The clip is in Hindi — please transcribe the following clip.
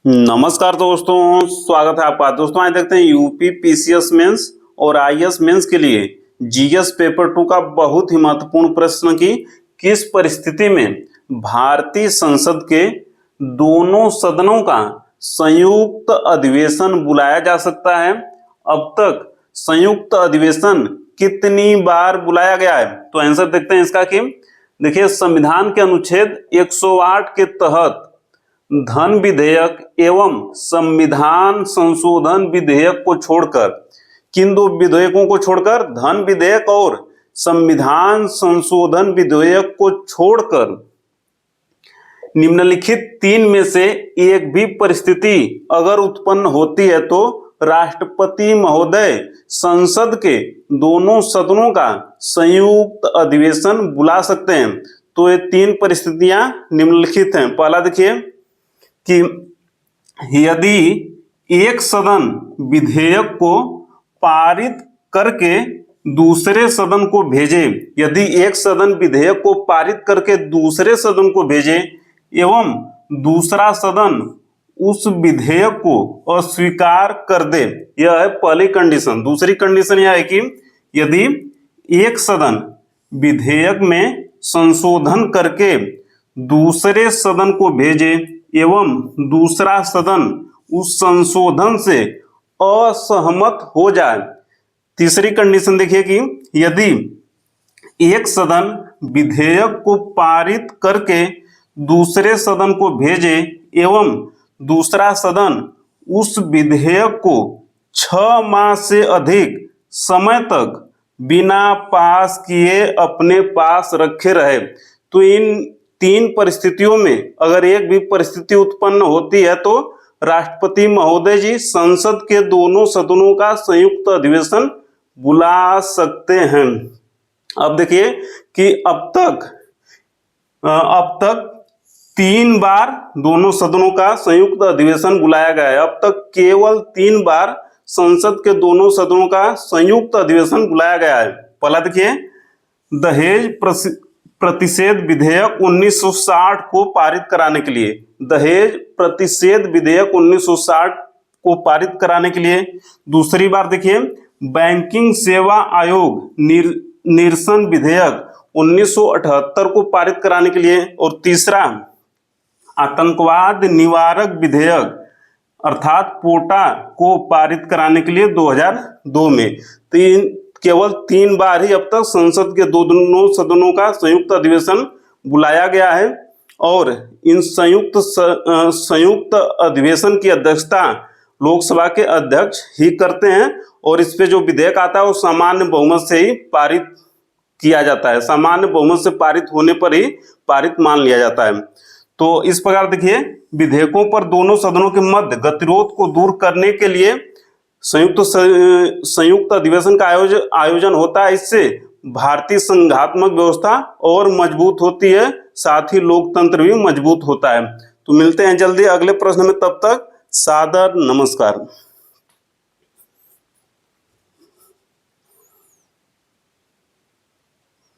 नमस्कार दोस्तों, स्वागत है आपका। दोस्तों आज देखते हैं यूपी पीसीएस मेंस और आईएएस मेंस के लिए जीएस पेपर 2 का बहुत ही महत्वपूर्ण प्रश्न की किस परिस्थिति में भारतीय संसद के दोनों सदनों का संयुक्त अधिवेशन बुलाया जा सकता है। अब तक संयुक्त अधिवेशन कितनी बार बुलाया गया है? तो आंसर देखते हैं इसका कि देखिए, संविधान के अनुच्छेद 108 के तहत धन विधेयक एवं संविधान संशोधन विधेयक को छोड़कर, किन दो विधेयकों को छोड़कर? धन विधेयक और संविधान संशोधन विधेयक को छोड़कर निम्नलिखित तीन में से एक भी परिस्थिति अगर उत्पन्न होती है तो राष्ट्रपति महोदय संसद के दोनों सदनों का संयुक्त अधिवेशन बुला सकते हैं। तो ये तीन परिस्थितियां निम्नलिखित हैं। पहला देखिए कि यदि एक सदन विधेयक को पारित करके दूसरे सदन को भेजे, यदि एक सदन विधेयक को पारित करके दूसरे सदन को भेजे एवं दूसरा सदन उस विधेयक को अस्वीकार कर दे, यह है पहली कंडीशन। दूसरी कंडीशन यह है कि यदि एक सदन विधेयक में संशोधन करके दूसरे सदन को भेजे एवं दूसरा सदन उस संशोधन से असहमत हो जाए। तीसरी कंडीशन देखिए कि यदि एक सदन विधेयक को पारित करके दूसरे सदन को भेजे एवं दूसरा सदन उस विधेयक को 6 माह से अधिक समय तक बिना पास किए अपने पास रखे रहे। तो इन तीन परिस्थितियों में अगर एक भी परिस्थिति उत्पन्न होती है तो राष्ट्रपति महोदय जी संसद के दोनों सदनों का संयुक्त अधिवेशन बुला सकते हैं। अब देखिए कि अब तक 3 बार दोनों सदनों का संयुक्त अधिवेशन बुलाया गया है। अब तक केवल 3 बार संसद के दोनों सदनों का संयुक्त अधिवेशन बुलाया गया है। पहला देखिए, दहेज प्रतिषेध विधेयक 1960 को पारित कराने के लिए, दहेज प्रतिषेध विधेयक 1960 को पारित कराने के लिए। दूसरी बार देखिए, बैंकिंग सेवा आयोग निरसन विधेयक 1978 को पारित कराने के लिए। और तीसरा, आतंकवाद निवारक विधेयक अर्थात पोटा को पारित कराने के लिए 2002 में। केवल 3 बार ही अब तक संसद के दोनों सदनों का संयुक्त अधिवेशन बुलाया गया है और इन संयुक्त अधिवेशन की अध्यक्षता लोकसभा के अध्यक्ष ही करते हैं और इस पे जो विधेयक आता है वो सामान्य बहुमत से ही पारित किया जाता है। सामान्य बहुमत से पारित होने पर ही पारित मान लिया जाता है। तो इस प्रकार देखिए, विधेयकों पर दोनों सदनों के मध्य गतिरोध को दूर करने के लिए संयुक्त अधिवेशन का आयोजन होता है। इससे भारतीय संघात्मक व्यवस्था और मजबूत होती है, साथ ही लोकतंत्र भी मजबूत होता है। तो मिलते हैं जल्दी अगले प्रश्न में, तब तक सादर नमस्कार।